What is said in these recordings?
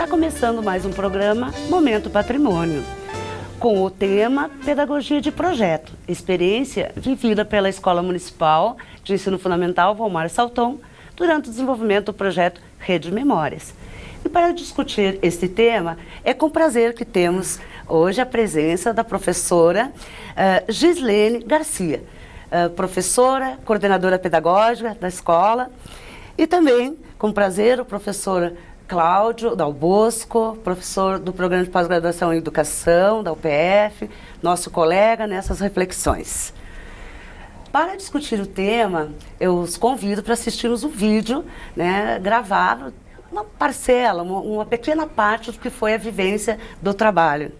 começando mais um programa Momento Patrimônio, com o tema Pedagogia de Projeto, experiência vivida pela Escola Municipal de Ensino Fundamental Volmar Salton durante o desenvolvimento do projeto Rede de Memórias. E para discutir este tema, é com prazer que temos hoje a presença da professora Gislene Garcia, professora, coordenadora pedagógica da escola, e também, com prazer, o professor Cláudio Dal Bosco, professor do Programa de Pós-Graduação em Educação, da UPF, nosso colega nessas reflexões. Para discutir o tema, eu os convido para assistirmos um vídeo, gravado, uma parcela, uma pequena parte do que foi a vivência do trabalho.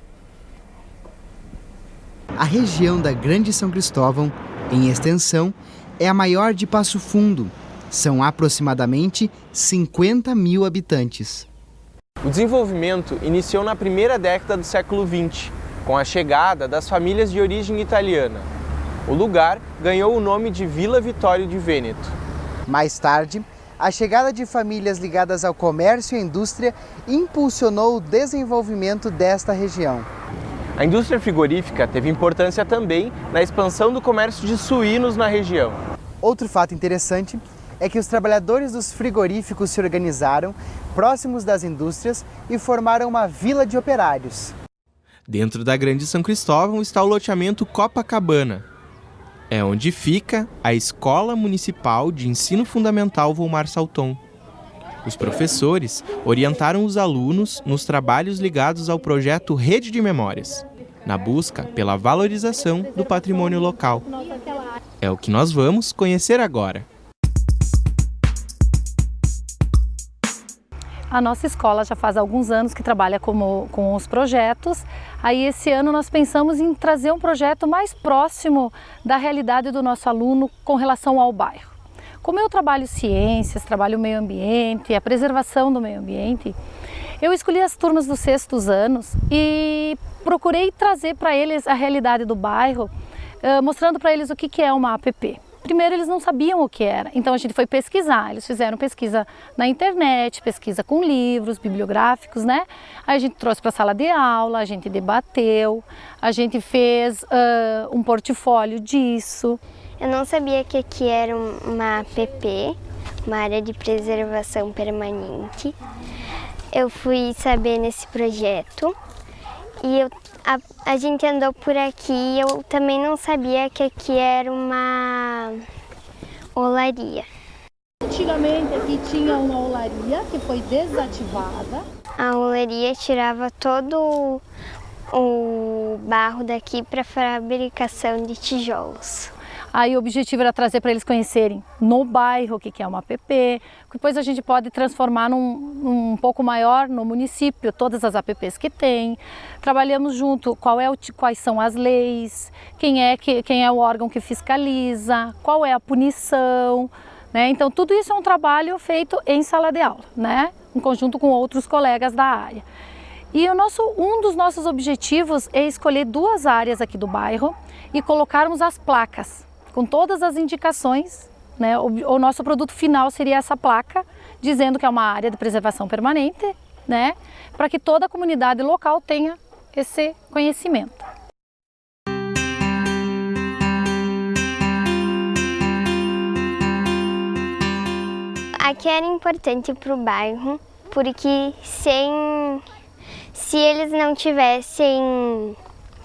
A região da Grande São Cristóvão, em extensão, é a maior de Passo Fundo. São aproximadamente 50 mil habitantes. O desenvolvimento iniciou na primeira década do século XX, com a chegada das famílias de origem italiana. O lugar ganhou o nome de Vila Vitório de Vêneto. Mais tarde, a chegada de famílias ligadas ao comércio e à indústria impulsionou o desenvolvimento desta região. A indústria frigorífica teve importância também na expansão do comércio de suínos na região. Outro fato interessante é que os trabalhadores dos frigoríficos se organizaram próximos das indústrias e formaram uma vila de operários. Dentro da Grande São Cristóvão está o loteamento Copacabana. É onde fica a Escola Municipal de Ensino Fundamental Volmar Salton. Os professores orientaram os alunos nos trabalhos ligados ao projeto Rede de Memórias, na busca pela valorização do patrimônio local. É o que nós vamos conhecer agora. A nossa escola já faz alguns anos que trabalha com os projetos. Aí esse ano nós pensamos em trazer um projeto mais próximo da realidade do nosso aluno com relação ao bairro. Como eu trabalho ciências, trabalho meio ambiente, a preservação do meio ambiente, eu escolhi as turmas dos 6º anos e procurei trazer para eles a realidade do bairro, mostrando para eles o que é uma APP. Primeiro eles não sabiam o que era, então a gente foi pesquisar, eles fizeram pesquisa na internet, pesquisa com livros bibliográficos, Aí a gente trouxe para a sala de aula, a gente debateu, a gente fez um portfólio disso. Eu não sabia que aqui era uma APP, uma área de preservação permanente. Eu fui saber nesse projeto e a gente andou por aqui e eu também não sabia que aqui era uma olaria. Antigamente aqui tinha uma olaria que foi desativada. A olaria tirava todo o barro daqui para fabricação de tijolos. Aí o objetivo era trazer para eles conhecerem no bairro o que é uma APP, depois a gente pode transformar num pouco maior no município, todas as APPs que tem. Trabalhamos junto quais são as leis, quem é o órgão que fiscaliza, qual é a punição, Então tudo isso é um trabalho feito em sala de aula, Em conjunto com outros colegas da área. E um dos nossos objetivos é escolher 2 áreas aqui do bairro e colocarmos as placas com todas as indicações, O nosso produto final seria essa placa, dizendo que é uma área de preservação permanente, Para que toda a comunidade local tenha esse conhecimento. Aqui era importante para o bairro, porque se eles não tivessem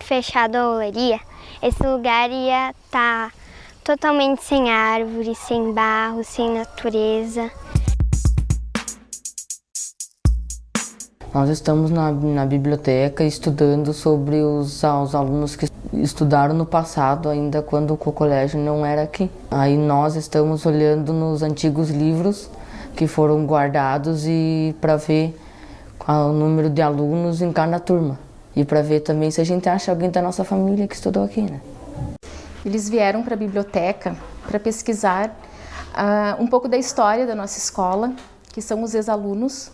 fechado a olaria, esse lugar ia estar totalmente sem árvores, sem barro, sem natureza. Nós estamos na biblioteca estudando sobre os alunos que estudaram no passado, ainda quando o colégio não era aqui. Aí nós estamos olhando nos antigos livros que foram guardados e para ver qual é o número de alunos em cada turma. E para ver também se a gente acha alguém da nossa família que estudou aqui, Eles vieram para a biblioteca para pesquisar um pouco da história da nossa escola, que são os ex-alunos,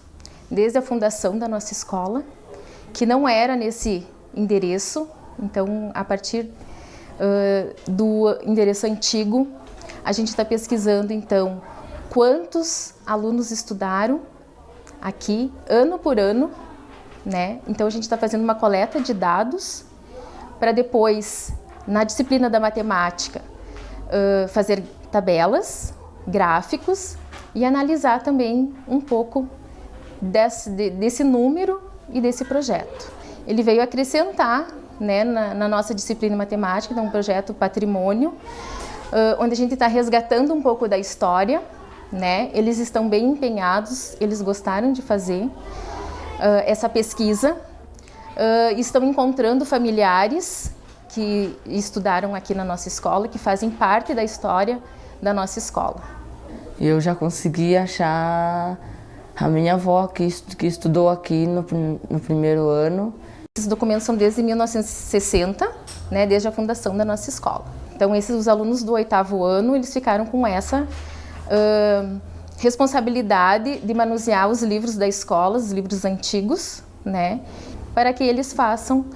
desde a fundação da nossa escola, que não era nesse endereço. Então, a partir do endereço antigo, a gente está pesquisando, então, quantos alunos estudaram aqui, ano por ano, né? Então a gente está fazendo uma coleta de dados para depois, na disciplina da matemática, fazer tabelas, gráficos e analisar também um pouco desse número e desse projeto. Ele veio acrescentar, né, na nossa disciplina matemática, então um projeto Patrimônio, onde a gente está resgatando um pouco da história, né? Eles estão bem empenhados, eles gostaram de fazer essa pesquisa, estão encontrando familiares que estudaram aqui na nossa escola, que fazem parte da história da nossa escola. Eu já consegui achar a minha avó que estudou aqui no primeiro ano. Esses documentos são desde 1960, né, desde a fundação da nossa escola. Então, os alunos do 8º ano, eles ficaram com essa responsabilidade de manusear os livros da escola, os livros antigos, né, para que eles façam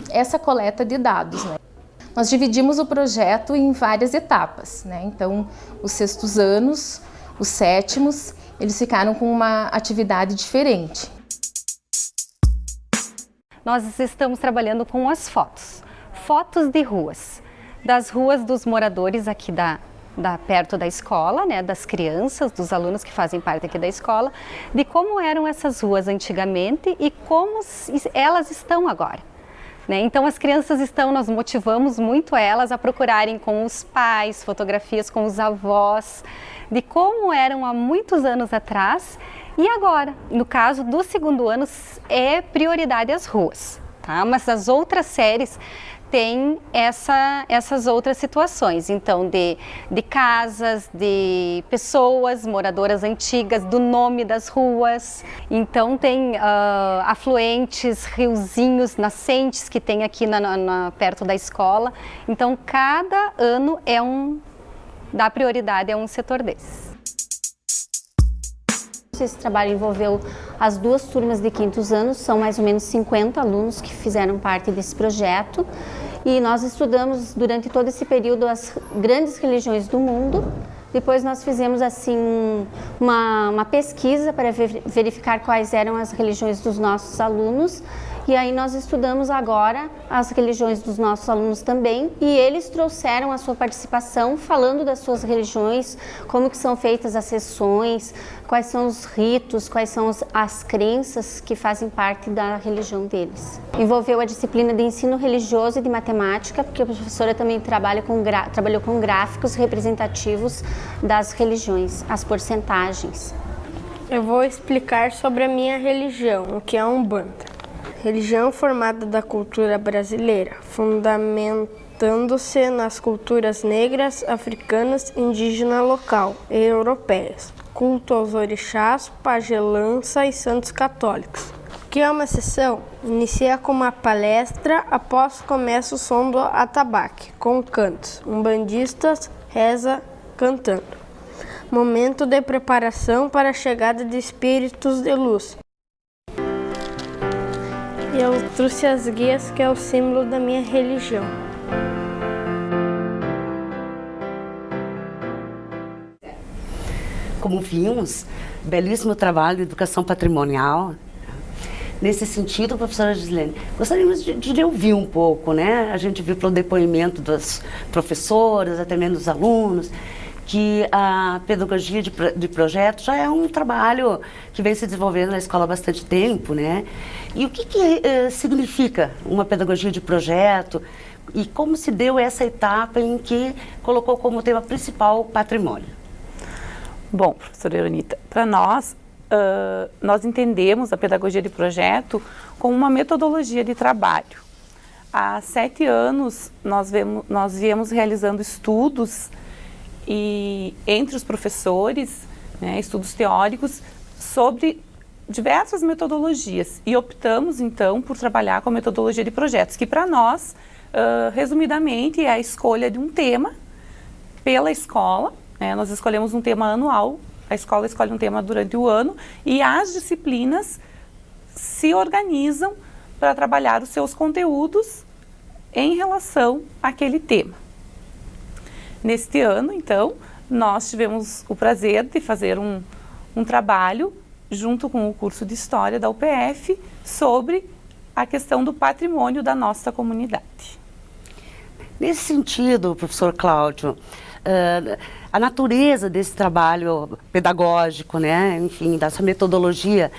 essa coleta de dados, né. Nós dividimos o projeto em várias etapas, né, então os 6º anos, os 7º, eles ficaram com uma atividade diferente. Nós estamos trabalhando com as fotos de ruas, das ruas dos moradores aqui perto da escola, né, das crianças, dos alunos que fazem parte aqui da escola, de como eram essas ruas antigamente e como elas estão agora. Né? Então as crianças nós motivamos muito elas a procurarem com os pais, fotografias com os avós, de como eram há muitos anos atrás e agora. No caso do 2º ano é prioridade as ruas, tá? Mas as outras séries têm essas outras situações, então de casas, de pessoas, moradoras antigas, do nome das ruas. Então tem afluentes, riozinhos, nascentes que tem aqui perto da escola. Então cada ano dá prioridade a um setor desses. Esse trabalho envolveu as 2 turmas de 5º anos, são mais ou menos 50 alunos que fizeram parte desse projeto e nós estudamos durante todo esse período as grandes religiões do mundo. Depois nós fizemos assim uma pesquisa para verificar quais eram as religiões dos nossos alunos e aí nós estudamos agora as religiões dos nossos alunos também e eles trouxeram a sua participação falando das suas religiões, como que são feitas as sessões, quais são os ritos, quais são as crenças que fazem parte da religião deles. Envolveu a disciplina de ensino religioso e de matemática, porque a professora também trabalhou com gráficos representativos das religiões, as porcentagens. Eu vou explicar sobre a minha religião, o que é a Umbanda. Religião formada da cultura brasileira, fundamentando-se nas culturas negras, africanas, indígena local e europeias. Culto aos orixás, pagelança e santos católicos. O que é uma sessão? Inicia com uma palestra, após começa o som do atabaque, com cantos. Umbandistas reza cantando. Momento de preparação para a chegada de espíritos de luz. E eu trouxe as guias, que é o símbolo da minha religião. Como vimos, belíssimo trabalho de educação patrimonial. Nesse sentido, professora Gislene, gostaríamos de ouvir um pouco, né? A gente viu pelo depoimento das professoras, até mesmo dos alunos, que a pedagogia de projeto já é um trabalho que vem se desenvolvendo na escola há bastante tempo, né? E o que significa uma pedagogia de projeto e como se deu essa etapa em que colocou como tema principal o patrimônio? Bom, professora Eronita, para nós entendemos a pedagogia de projeto como uma metodologia de trabalho. Há 7 anos nós viemos realizando estudos entre os professores, né, estudos teóricos sobre diversas metodologias e optamos então por trabalhar com a metodologia de projetos, que para nós, resumidamente, é a escolha de um tema pela escola, né, nós escolhemos um tema anual, a escola escolhe um tema durante o ano e as disciplinas se organizam para trabalhar os seus conteúdos em relação àquele tema. Neste ano, então, nós tivemos o prazer de fazer um trabalho junto com o curso de História da UPF, sobre a questão do patrimônio da nossa comunidade. Nesse sentido, professor Cláudio, a natureza desse trabalho pedagógico, né, enfim, dessa metodologia,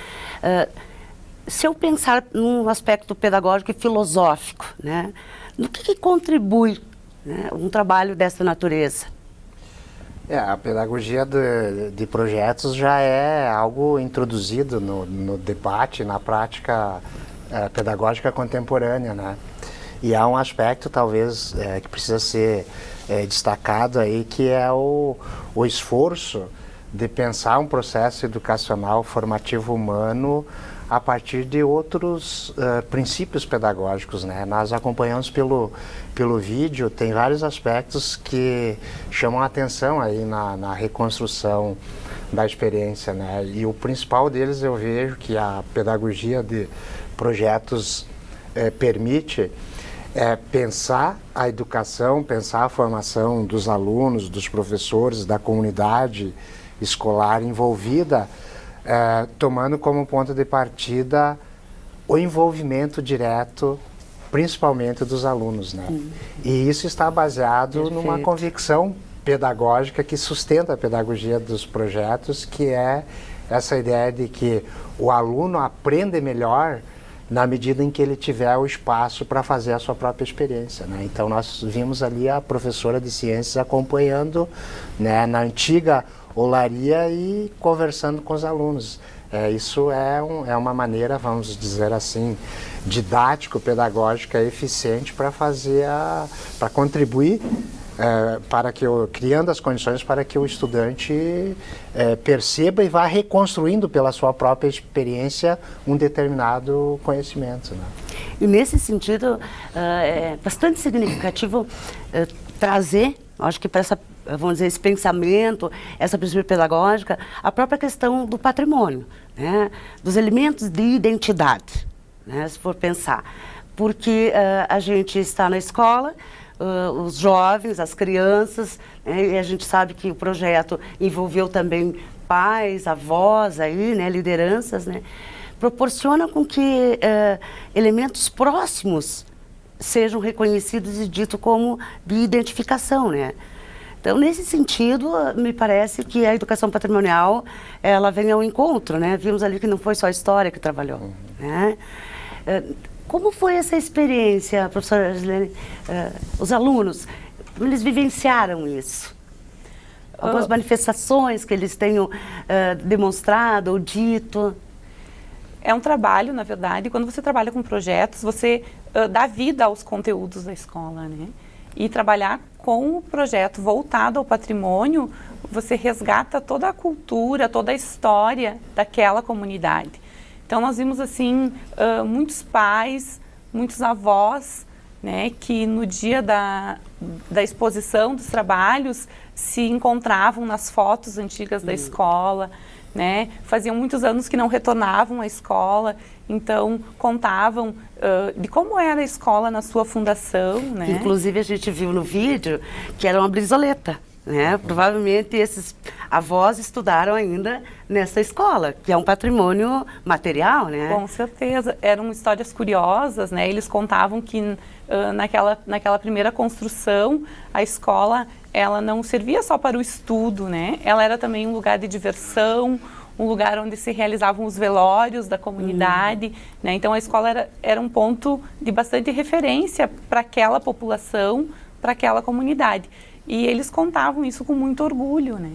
se eu pensar num aspecto pedagógico e filosófico, né, no que contribui, né, um trabalho dessa natureza? A pedagogia de projetos já é algo introduzido no debate, na prática pedagógica contemporânea, né? E há um aspecto, talvez, que precisa ser destacado aí, que é o esforço de pensar um processo educacional formativo humano a partir de outros princípios pedagógicos, né? Nós acompanhamos pelo vídeo, tem vários aspectos que chamam a atenção aí na reconstrução da experiência, né? E o principal deles eu vejo que a pedagogia de projetos permite pensar a educação, pensar a formação dos alunos, dos professores, da comunidade escolar envolvida, tomando como ponto de partida o envolvimento direto, principalmente dos alunos, né? E isso está baseado numa convicção pedagógica que sustenta a pedagogia dos projetos, que é essa ideia de que o aluno aprende melhor na medida em que ele tiver o espaço para fazer a sua própria experiência, né? Então nós vimos ali a professora de ciências acompanhando, né, na antiga olaria e conversando com os alunos. Isso é uma maneira, vamos dizer assim, didático-pedagógica eficiente para contribuir criando as condições para que o estudante perceba e vá reconstruindo pela sua própria experiência um determinado conhecimento, né? E nesse sentido, é bastante significativo trazer, acho que para vamos dizer, esse pensamento, essa perspectiva pedagógica, a própria questão do patrimônio, né? Dos elementos de identidade, né? Se for pensar. Porque a gente está na escola, os jovens, as crianças, né, e a gente sabe que o projeto envolveu também pais, avós, aí, né, lideranças, né, proporciona com que elementos próximos sejam reconhecidos e ditos como de identificação, né? Então, nesse sentido, me parece que a educação patrimonial, ela vem ao encontro, né? Vimos ali que não foi só a história que trabalhou, né? Como foi essa experiência, professora Gislene? Os alunos, como eles vivenciaram isso? Algumas manifestações que eles tenham demonstrado ou dito? É um trabalho, na verdade, quando você trabalha com projetos, você dá vida aos conteúdos da escola, né? E trabalhar com o projeto voltado ao patrimônio, você resgata toda a cultura, toda a história daquela comunidade. Então, nós vimos, assim, muitos pais, muitos avós, né, que no dia da exposição dos trabalhos se encontravam nas fotos antigas da escola, né? Faziam muitos anos que não retornavam à escola, então contavam de como era a escola na sua fundação, né? Inclusive a gente viu no vídeo que era uma brisoleta, né? Provavelmente esses avós estudaram ainda nessa escola, que é um patrimônio material, né? Com certeza, eram histórias curiosas, né? Eles contavam que naquela primeira construção, a escola, ela não servia só para o estudo, né? Ela era também um lugar de diversão, um lugar onde se realizavam os velórios da comunidade, né? Então a escola era um ponto de bastante referência para aquela população, para aquela comunidade. E eles contavam isso com muito orgulho, né?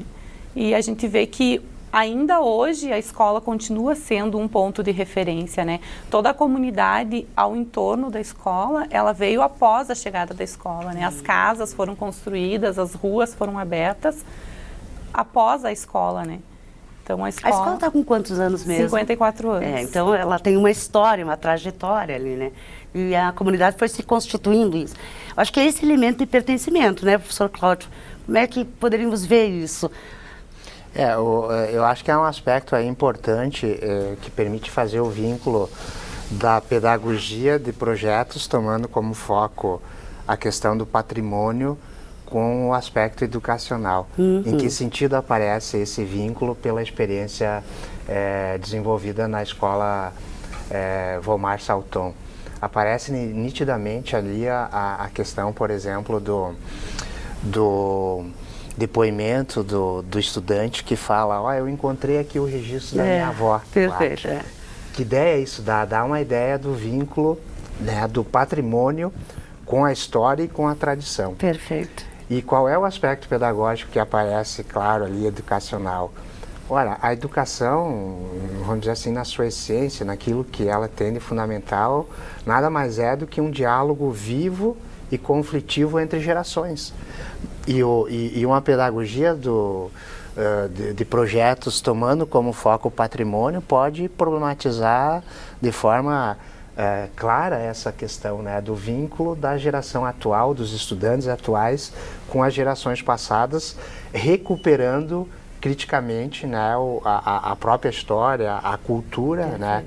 E a gente vê que ainda hoje a escola continua sendo um ponto de referência, né? Toda a comunidade ao entorno da escola, ela veio após a chegada da escola, né? As casas foram construídas, as ruas foram abertas após a escola, né? Então a escola está com quantos anos mesmo? 54 anos. Então ela tem uma história, uma trajetória ali, né? E a comunidade foi se constituindo isso. Acho que é esse elemento de pertencimento, né, professor Cláudio? Como é que poderíamos ver isso? Eu acho que é um aspecto aí importante que permite fazer o vínculo da pedagogia de projetos, tomando como foco a questão do patrimônio com o aspecto educacional. Em que sentido aparece esse vínculo pela experiência desenvolvida na escola Volmar Salton. Aparece nitidamente ali a questão, por exemplo, do depoimento do estudante que fala, eu encontrei aqui o registro da minha avó. Perfeito. Que ideia é isso? Dá uma ideia do vínculo, né, do patrimônio com a história e com a tradição. Perfeito. E qual é o aspecto pedagógico que aparece, claro, ali, educacional? Ora, a educação, vamos dizer assim, na sua essência, naquilo que ela tem de fundamental, nada mais é do que um diálogo vivo e conflitivo entre gerações. E uma pedagogia de projetos tomando como foco o patrimônio pode problematizar de forma clara essa questão, né, do vínculo da geração atual, dos estudantes atuais com as gerações passadas, recuperando criticamente, né, a própria história, a cultura, né?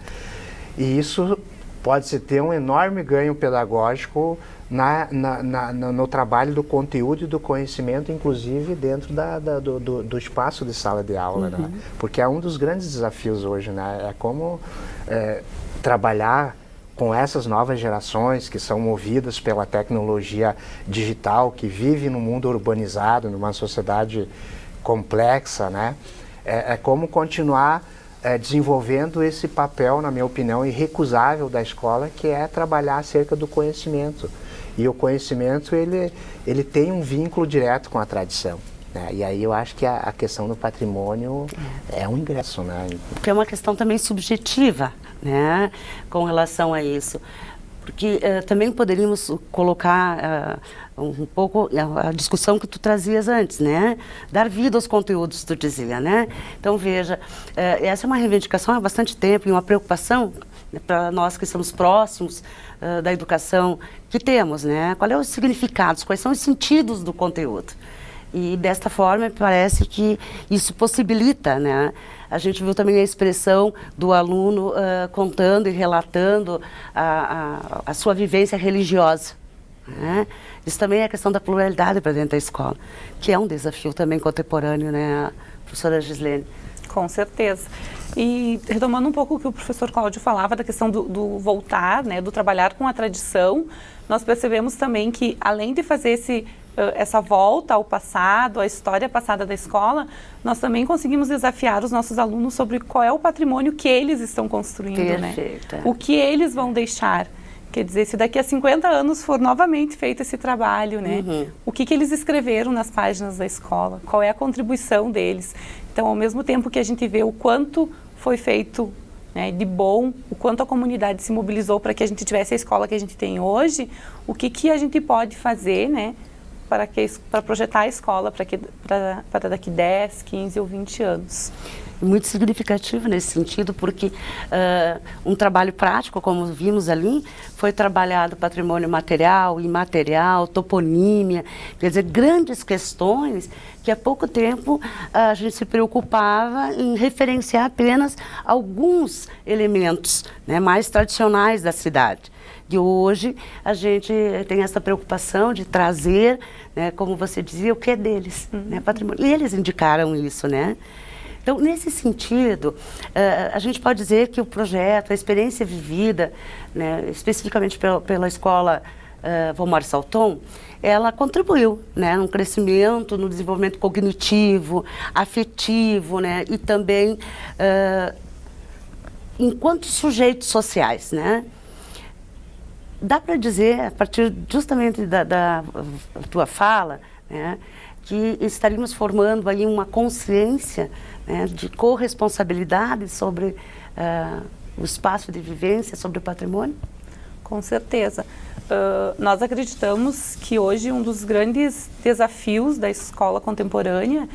E isso pode ter um enorme ganho pedagógico no trabalho do conteúdo e do conhecimento, inclusive dentro do espaço de sala de aula, né? Porque é um dos grandes desafios hoje, né? É como trabalhar com essas novas gerações que são movidas pela tecnologia digital, que vive num mundo urbanizado, numa sociedade complexa, né? É como continuar desenvolvendo esse papel, na minha opinião, irrecusável da escola, que é trabalhar acerca do conhecimento. E o conhecimento, ele tem um vínculo direto com a tradição, né? E aí eu acho que a questão do patrimônio é um ingresso, né? Porque é uma questão também subjetiva, né, com relação a isso. Porque também poderíamos colocar um pouco a discussão que tu trazias antes, né? Dar vida aos conteúdos, tu dizia, né? Então, veja, essa é uma reivindicação há bastante tempo e uma preocupação, né, para nós que estamos próximos da educação que temos, né? Qual é os significados, quais são os sentidos do conteúdo? E desta forma, parece que isso possibilita, né? A gente viu também a expressão do aluno contando e relatando a sua vivência religiosa, né? Isso também é a questão da pluralidade para dentro da escola, que é um desafio também contemporâneo, né, professora Gislene? Com certeza. E retomando um pouco o que o professor Cláudio falava da questão do voltar, né, do trabalhar com a tradição, nós percebemos também que, além de fazer essa volta ao passado, à história passada da escola, nós também conseguimos desafiar os nossos alunos sobre qual é o patrimônio que eles estão construindo, Perfeito, né? O que eles vão deixar. Quer dizer, se daqui a 50 anos for novamente feito esse trabalho, né? O que eles escreveram nas páginas da escola? Qual é a contribuição deles? Então, ao mesmo tempo que a gente vê o quanto foi feito, né, de bom, o quanto a comunidade se mobilizou para que a gente tivesse a escola que a gente tem hoje, o que a gente pode fazer, né, para projetar a escola para daqui 10, 15 ou 20 anos. Muito significativo nesse sentido, porque um trabalho prático, como vimos ali, foi trabalhado patrimônio material, imaterial, toponímia, quer dizer, grandes questões que há pouco tempo a gente se preocupava em referenciar apenas alguns elementos, né, mais tradicionais da cidade. E hoje a gente tem essa preocupação de trazer, né, como você dizia, o que é deles, né, patrimônio. E eles indicaram isso, né? Então, nesse sentido, a gente pode dizer que o projeto, a experiência vivida, né, especificamente pela escola Volmar Salton, ela contribuiu, né, no crescimento, no desenvolvimento cognitivo, afetivo, né, e também enquanto sujeitos sociais, né? Dá para dizer, a partir justamente da tua fala, né, que estaríamos formando aí uma consciência, né, de corresponsabilidade sobre o espaço de vivência, sobre o patrimônio? Com certeza. Nós acreditamos que hoje um dos grandes desafios da escola contemporânea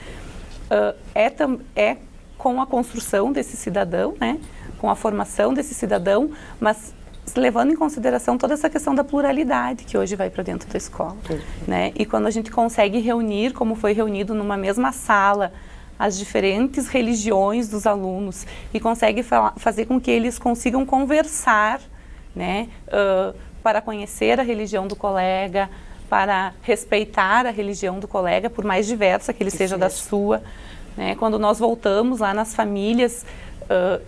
é com a construção desse cidadão, né, com a formação desse cidadão, mas levando em consideração toda essa questão da pluralidade que hoje vai para dentro da escola, né? E quando a gente consegue reunir, como foi reunido numa mesma sala, as diferentes religiões dos alunos e consegue fazer com que eles consigam conversar, né? Para conhecer a religião do colega, para respeitar a religião do colega, por mais diversa que ele seja da sua, né? Quando nós voltamos lá nas famílias,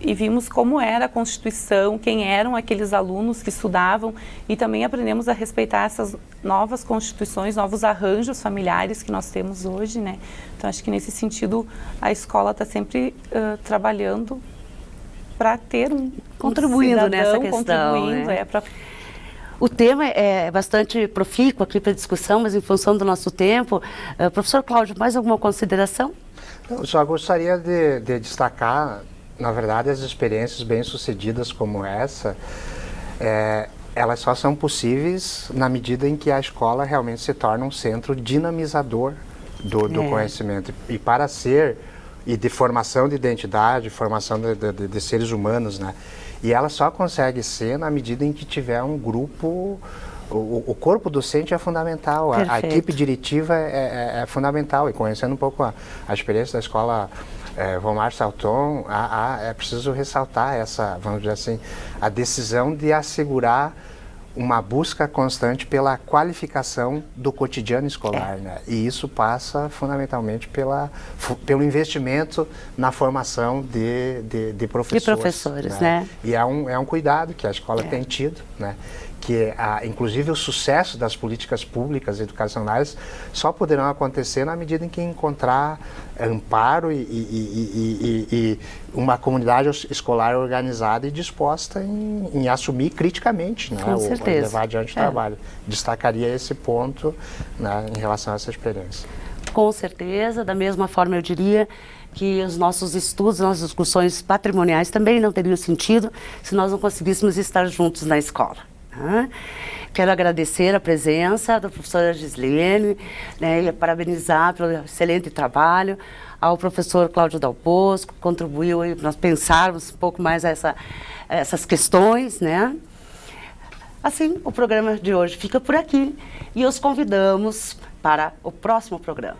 e vimos como era a Constituição, quem eram aqueles alunos que estudavam, e também aprendemos a respeitar essas novas constituições, novos arranjos familiares que nós temos hoje, né? Então, acho que nesse sentido a escola está sempre trabalhando para ter contribuindo cidadão, nessa questão, contribuindo, né? pra... O tema é bastante profícuo aqui para discussão, mas em função do nosso tempo, professor Cláudio, mais alguma consideração? Eu só gostaria de destacar, na verdade, as experiências bem-sucedidas como essa, elas só são possíveis na medida em que a escola realmente se torna um centro dinamizador do conhecimento. E para ser, e de formação de identidade, formação de seres humanos, né? E ela só consegue ser na medida em que tiver um grupo. O corpo docente é fundamental, a equipe diretiva é fundamental. E conhecendo um pouco a experiência da escola Volmar Salton, é preciso ressaltar essa, vamos dizer assim, a decisão de assegurar uma busca constante pela qualificação do cotidiano escolar, né? E isso passa fundamentalmente pelo investimento na formação de professores. De professores, né? E é um cuidado que a escola tem tido, né? Que inclusive o sucesso das políticas públicas educacionais só poderão acontecer na medida em que encontrar amparo e uma comunidade escolar organizada e disposta em assumir criticamente, né, com certeza, levar adiante o trabalho. Destacaria esse ponto, né, em relação a essa experiência. Com certeza, da mesma forma eu diria que os nossos estudos, nossas discussões patrimoniais também não teriam sentido se nós não conseguíssemos estar juntos na escola. Quero agradecer a presença da professora Gislene, né, e parabenizar pelo excelente trabalho, ao professor Cláudio Dal Bosco, que contribuiu para nós pensarmos um pouco mais essas questões, né? Assim, o programa de hoje fica por aqui e os convidamos para o próximo programa.